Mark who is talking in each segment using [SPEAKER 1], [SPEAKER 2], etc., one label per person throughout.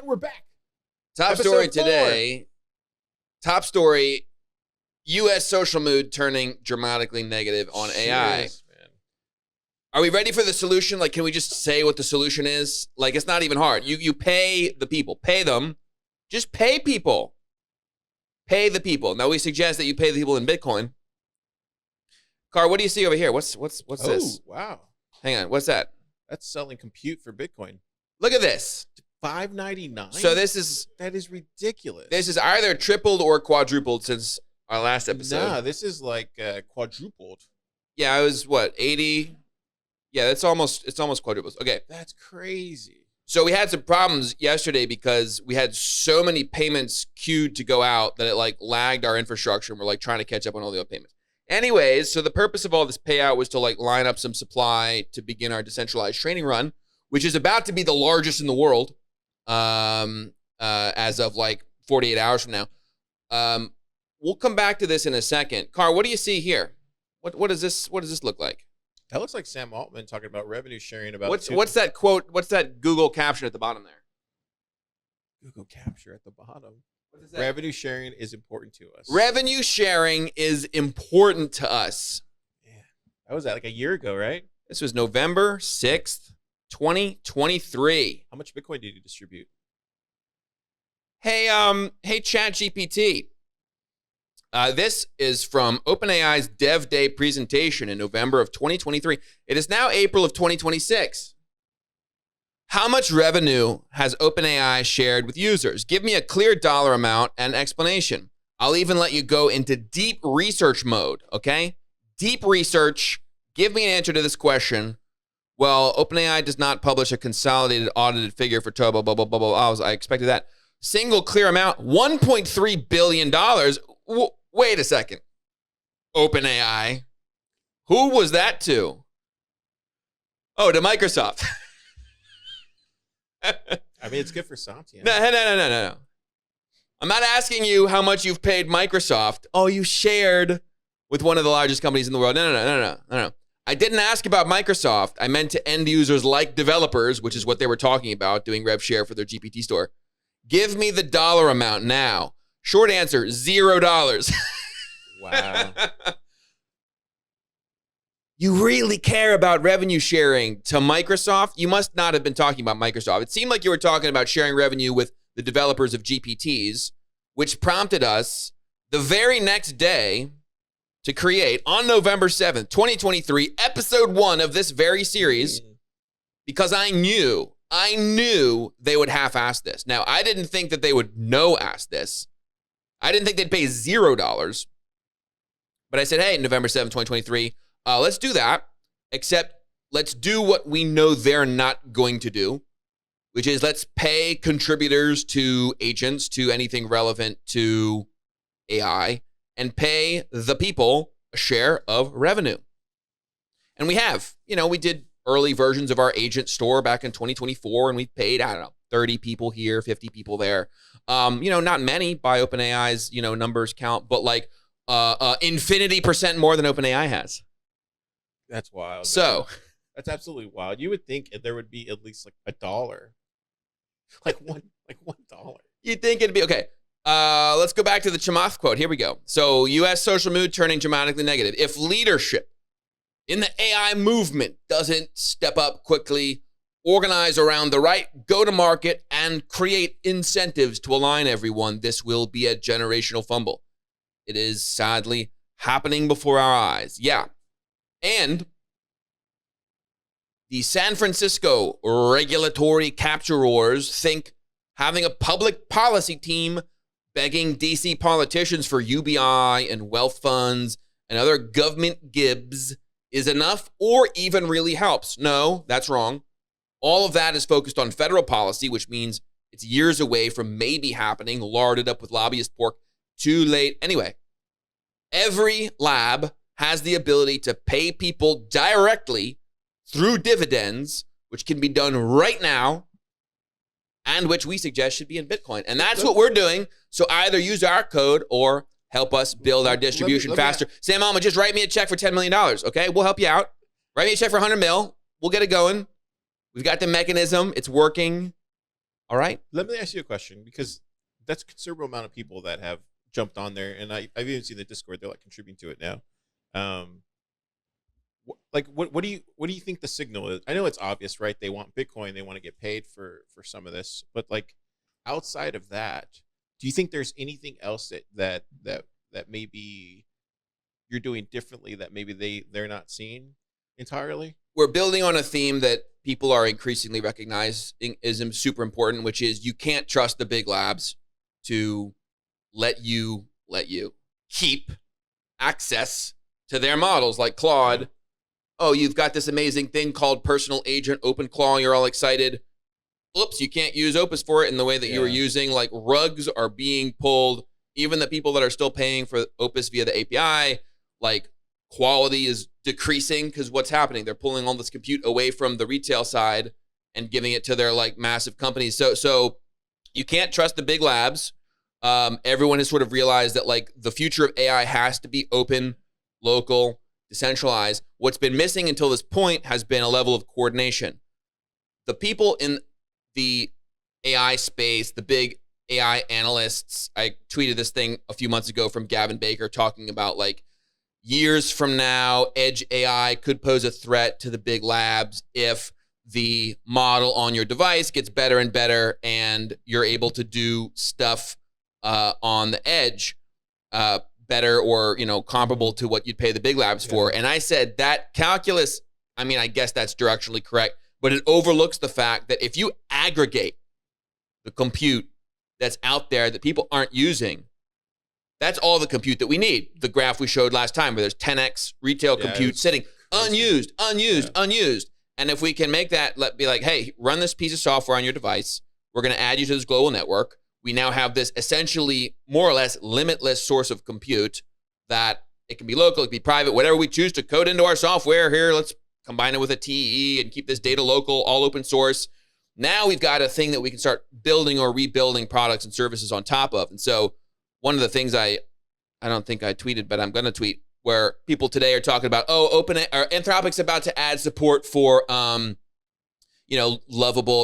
[SPEAKER 1] we're back.
[SPEAKER 2] Top
[SPEAKER 1] Episode
[SPEAKER 2] story
[SPEAKER 1] 4.
[SPEAKER 2] today. Top story, U.S. social mood turning dramatically negative on AI.
[SPEAKER 1] Serious, man.
[SPEAKER 2] Are we ready for the solution? Like, can we just say what the solution is? Like, it's not even hard. You pay the people. Pay them. Just pay people. Pay the people. Now, we suggest that you pay the people in Bitcoin. Car, what do you see over here? What's this?
[SPEAKER 1] Oh, wow.
[SPEAKER 2] Hang on. What's that?
[SPEAKER 1] That's selling compute for Bitcoin.
[SPEAKER 2] Look at this.
[SPEAKER 1] $5.99.
[SPEAKER 2] So
[SPEAKER 1] that is ridiculous.
[SPEAKER 2] This is either tripled or quadrupled since our last episode.
[SPEAKER 1] Nah, this is like quadrupled.
[SPEAKER 2] Yeah, it was what, 80? Yeah, it's almost quadrupled. Okay.
[SPEAKER 1] That's crazy.
[SPEAKER 2] So we had some problems yesterday because we had so many payments queued to go out that it like lagged our infrastructure and we're like trying to catch up on all the other payments. Anyways, so the purpose of all this payout was to like line up some supply to begin our decentralized training run, which is about to be the largest in the world as of like 48 hours from now. We'll come back to this in a second. Car, what do you see here? What does this look like?
[SPEAKER 1] That looks like Sam Altman talking about revenue sharing. About
[SPEAKER 2] what's that quote? What's that Google caption at the bottom there?
[SPEAKER 1] Google capture at the bottom.
[SPEAKER 2] What is that?
[SPEAKER 1] Revenue sharing is important to us.
[SPEAKER 2] Revenue sharing is important to us.
[SPEAKER 1] Yeah. That was like a year ago, right?
[SPEAKER 2] This was November 6th, 2023.
[SPEAKER 1] How much Bitcoin did you distribute?
[SPEAKER 2] Hey, ChatGPT. This is from OpenAI's Dev Day presentation in November of 2023. It is now April of 2026. How much revenue has OpenAI shared with users? Give me a clear dollar amount and explanation. I'll even let you go into deep research mode, okay? Deep research. Give me an answer to this question. Well, OpenAI does not publish a consolidated audited figure for blah, blah, blah, blah, blah. I expected that. Single clear amount, $1.3 billion. Wait a second. OpenAI. Who was that to? Oh, to Microsoft.
[SPEAKER 1] I mean, it's good for Satya.
[SPEAKER 2] No. I'm not asking you how much you've paid Microsoft. Oh, you shared with one of the largest companies in the world. No. I didn't ask about Microsoft. I meant to end users like developers, which is what they were talking about, doing rev share for their GPT store. Give me the dollar amount now. Short answer, $0.
[SPEAKER 1] Wow.
[SPEAKER 2] You really care about revenue sharing to Microsoft? You must not have been talking about Microsoft. It seemed like you were talking about sharing revenue with the developers of GPTs, which prompted us the very next day to create, on November 7th, 2023, episode 1 of this very series, because I knew they would half-ass this. Now, I didn't think that they would no-ass this. I didn't think they'd pay $0. But I said, hey, November 7th, 2023, let's do that, except let's do what we know they're not going to do, which is let's pay contributors to agents, to anything relevant to AI, and pay the people a share of revenue. And we have. We did early versions of our agent store back in 2024, and we paid, 30 people here, 50 people there. Not many by OpenAI's, numbers count, but like infinity % more than OpenAI has.
[SPEAKER 1] That's wild.
[SPEAKER 2] So
[SPEAKER 1] that's absolutely wild. You would think there would be at least like $1. Like $1.
[SPEAKER 2] You'd think it'd be okay. Let's go back to the Chamath quote. Here we go. So U.S. social mood turning dramatically negative. If leadership in the AI movement doesn't step up quickly, organize around the right go-to-market, and create incentives to align everyone, this will be a generational fumble. It is sadly happening before our eyes. Yeah. And the San Francisco regulatory capturers think having a public policy team begging DC politicians for UBI and wealth funds and other government gibs is enough or even really helps. No, that's wrong. All of that is focused on federal policy, which means it's years away from maybe happening, larded up with lobbyist pork. Too late. Anyway, every lab has the ability to pay people directly through dividends, which can be done right now, and which we suggest should be in Bitcoin. And that's what we're doing. So either use our code or help us build our distribution faster. Sam Altman, just write me a check for $10 million, okay? We'll help you out. Write me a check for $100 million. We'll get it going. We've got the mechanism. It's working. All right.
[SPEAKER 1] Let me ask you a question, because that's a considerable amount of people that have jumped on there, and I've even seen the Discord. They're like contributing to it now. Um, what do you think the signal is? I know it's obvious, right? They want Bitcoin, they want to get paid for some of this, but like outside of that, do you think there's anything else that maybe you're doing differently that maybe they're not seeing entirely?
[SPEAKER 2] We're building on a theme that people are increasingly recognizing is super important, which is you can't trust the big labs to let you keep access to their models like Claude. Oh, you've got this amazing thing called personal agent OpenClaw. You're all excited. Oops, you can't use Opus for it in the way that you were using. Like rugs are being pulled. Even the people that are still paying for Opus via the API, like quality is decreasing because what's happening? They're pulling all this compute away from the retail side and giving it to their like massive companies. So you can't trust the big labs. Everyone has sort of realized that like the future of AI has to be open, local, decentralized. What's been missing until this point has been a level of coordination. The people in the AI space, the big AI analysts, I tweeted this thing a few months ago from Gavin Baker talking about like years from now, edge AI could pose a threat to the big labs if the model on your device gets better and better and you're able to do stuff on the edge better or, comparable to what you'd pay the big labs for. And I said that calculus, I mean, I guess that's directionally correct, but it overlooks the fact that if you aggregate the compute that's out there that people aren't using, that's all the compute that we need. The graph we showed last time where there's 10x retail compute sitting unused. And if we can make that, be like, hey, run this piece of software on your device. We're going to add you to this global network. We now have this essentially more or less limitless source of compute that it can be local, it can be private, whatever we choose to code into our software here. Let's combine it with a TEE and keep this data local, all open source. Now we've got a thing that we can start building or rebuilding products and services on top of. And so one of the things I don't think I tweeted, but I'm going to tweet, where people today are talking about, Anthropic's about to add support for, Lovable.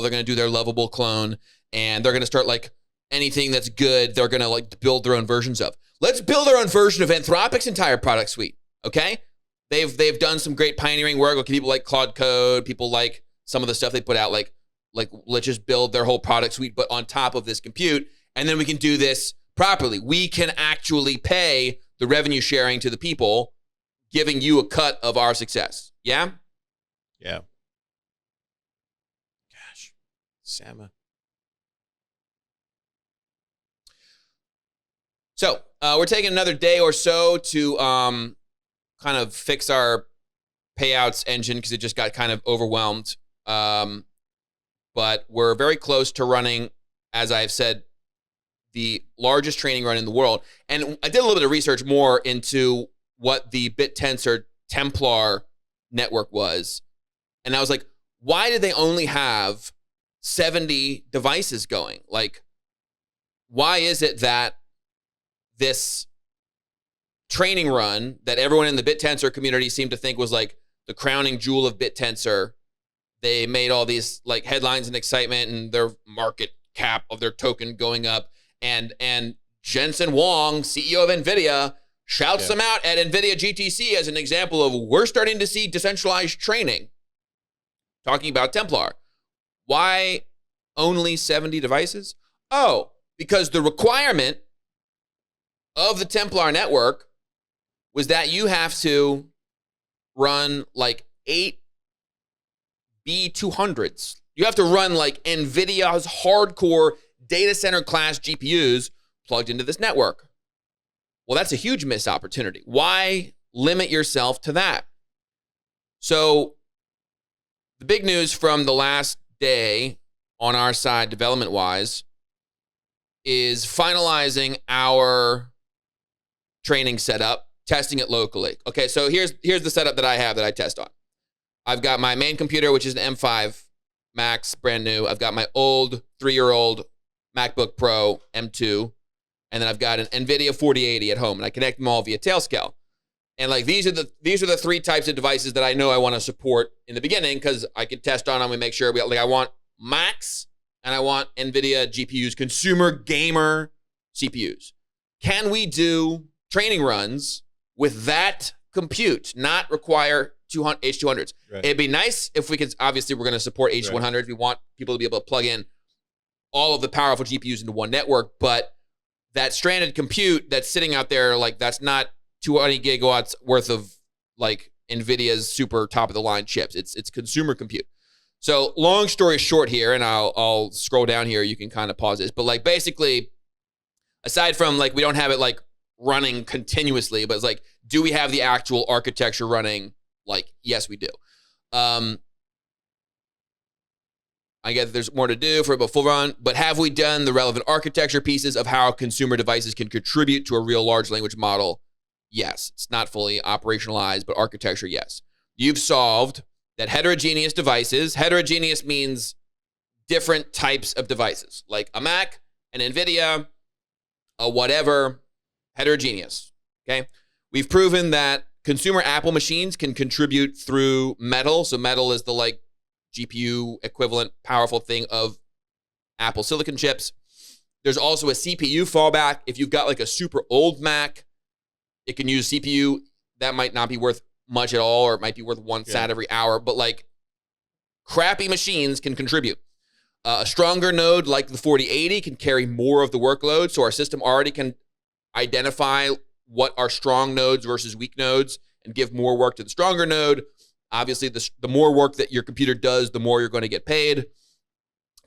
[SPEAKER 2] They're going to do their Lovable clone, and they're going to start like anything that's good, they're going to like build their own versions of. Let's build our own version of Anthropic's entire product suite. Okay, they've done some great pioneering work. Like people like Claude Code, people like some of the stuff they put out. Like let's just build their whole product suite, but on top of this compute, and then we can do this properly. We can actually pay the revenue sharing to the people, giving you a cut of our success. Yeah?
[SPEAKER 1] Yeah. Gosh. Sama.
[SPEAKER 2] So we're taking another day or so to kind of fix our payouts engine because it just got kind of overwhelmed. But we're very close to running, as I've said, the largest training run in the world. And I did a little bit of research more into what the BitTensor Templar network was. And I was like, why did they only have 70 devices going? Like, why is it that this training run that everyone in the BitTensor community seemed to think was like the crowning jewel of BitTensor, they made all these like headlines and excitement and their market cap of their token going up. And Jensen Huang, CEO of NVIDIA, shouts them out at NVIDIA GTC as an example of we're starting to see decentralized training. Talking about Templar. Why only 70 devices? Oh, because the requirement of the Templar network was that you have to run like 8 B200s. You have to run like NVIDIA's hardcore data center class GPUs plugged into this network. Well, that's a huge missed opportunity. Why limit yourself to that? So the big news from the last day on our side, development-wise, is finalizing our training setup, testing it locally. Okay, so here's the setup that I have that I test on. I've got my main computer, which is an M5 Max, brand new. I've got my old 3-year-old MacBook Pro M2, and then I've got an NVIDIA 4080 at home, and I connect them all via Tailscale. And like these are the 3 types of devices that I know I want to support in the beginning because I can test on them and make sure I want Max and I want NVIDIA GPUs, consumer gamer CPUs. Can we do training runs with that compute, not require H200s?
[SPEAKER 1] Right.
[SPEAKER 2] It'd be nice if we could, obviously we're going to support H100s. Right. We want people to be able to plug in all of the powerful GPUs into one network, but that stranded compute that's sitting out there, like that's not 20 gigawatts worth of like NVIDIA's super top of the line chips. It's consumer compute. So long story short here, and I'll scroll down here. You can kind of pause this, but like basically, aside from like we don't have it like running continuously, but it's like, do we have the actual architecture running? Like, yes, we do. I guess there's more to do for a full run, but have we done the relevant architecture pieces of how consumer devices can contribute to a real large language model? Yes. It's not fully operationalized, but architecture, yes. You've solved that heterogeneous devices. Heterogeneous means different types of devices, like a Mac, an NVIDIA, a whatever, heterogeneous, okay? We've proven that consumer Apple machines can contribute through Metal. So Metal is the like GPU equivalent powerful thing of Apple silicon chips. There's also a CPU fallback. If you've got like a super old Mac, it can use CPU. That might not be worth much at all, or it might be worth one sat every hour, but like crappy machines can contribute. A stronger node like the 4080 can carry more of the workload. So our system already can identify what are strong nodes versus weak nodes and give more work to the stronger node. Obviously, the more work that your computer does, the more you're going to get paid.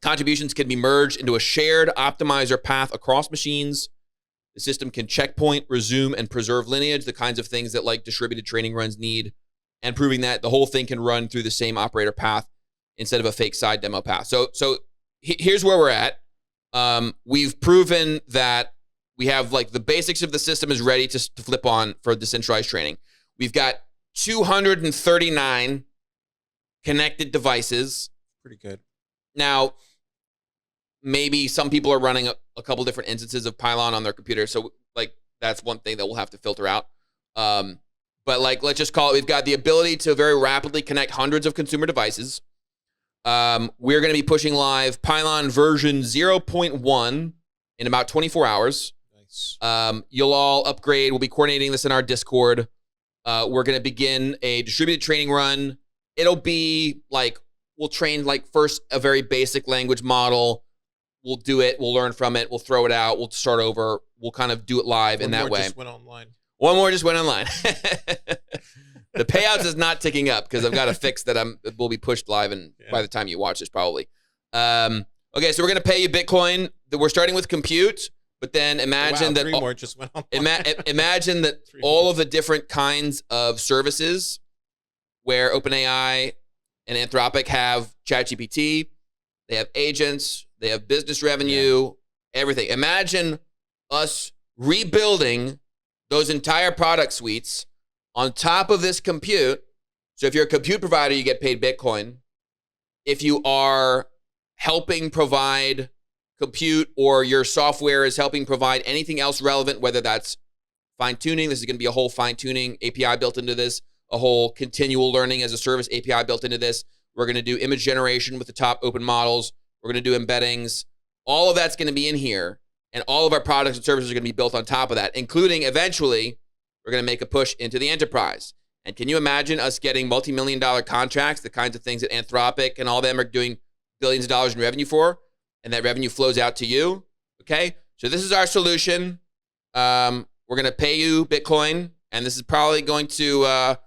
[SPEAKER 2] Contributions can be merged into a shared optimizer path across machines. The system can checkpoint, resume, and preserve lineage, the kinds of things that like distributed training runs need, and proving that the whole thing can run through the same operator path instead of a fake side demo path. So here's where we're at. We've proven that we have like the basics of the system is ready to flip on for decentralized training. We've got 239 connected devices.
[SPEAKER 1] Pretty good.
[SPEAKER 2] Now, maybe some people are running a couple different instances of Pylon on their computer. So like that's one thing that we'll have to filter out. But like, let's just call it, we've got the ability to very rapidly connect hundreds of consumer devices. We're going to be pushing live Pylon version 0.1 in about 24 hours.
[SPEAKER 1] Nice.
[SPEAKER 2] You'll all upgrade. We'll be coordinating this in our Discord. We're going to begin a distributed training run. It'll be like, we'll train like first a very basic language model. We'll do it. We'll learn from it. We'll throw it out. We'll start over. We'll kind of do it live in that way.
[SPEAKER 1] Just went online.
[SPEAKER 2] One more just went online. The payouts is not ticking up because I've got to fix that. It will be pushed live, and by the time you watch this, probably. Okay, so we're going to pay you Bitcoin. We're starting with compute. But then imagine that
[SPEAKER 1] more just went on.
[SPEAKER 2] Imagine that all of the different kinds of services where OpenAI and Anthropic have ChatGPT, they have agents, they have business revenue, everything. Imagine us rebuilding those entire product suites on top of this compute. So if you're a compute provider, you get paid Bitcoin. If you are helping provide compute or your software is helping provide anything else relevant, whether that's fine-tuning, this is going to be a whole fine-tuning API built into this, a whole continual learning as a service API built into this. We're going to do image generation with the top open models. We're going to do embeddings. All of that's going to be in here, and all of our products and services are going to be built on top of that, including eventually we're going to make a push into the enterprise. And can you imagine us getting multi-million-dollar contracts, the kinds of things that Anthropic and all them are doing billions of dollars in revenue for? And that revenue flows out to you, okay? So this is our solution. We're going to pay you Bitcoin, and this is probably going to,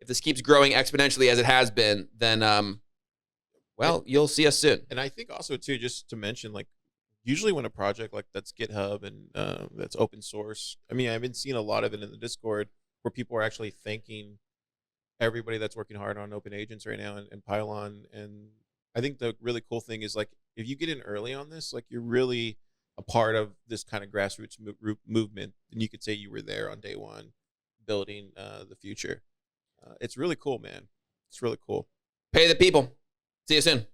[SPEAKER 2] if this keeps growing exponentially as it has been, then, well, you'll see us soon.
[SPEAKER 1] And I think also, too, just to mention, like, usually when a project like that's GitHub and that's open source, I mean, I've been seeing a lot of it in the Discord where people are actually thanking everybody that's working hard on open agents right now and Pylon. And I think the really cool thing is, like, if you get in early on this, like, you're really a part of this kind of grassroots movement, and you could say you were there on day one building the future. It's really cool, man. It's really cool.
[SPEAKER 2] Pay the people. See you soon.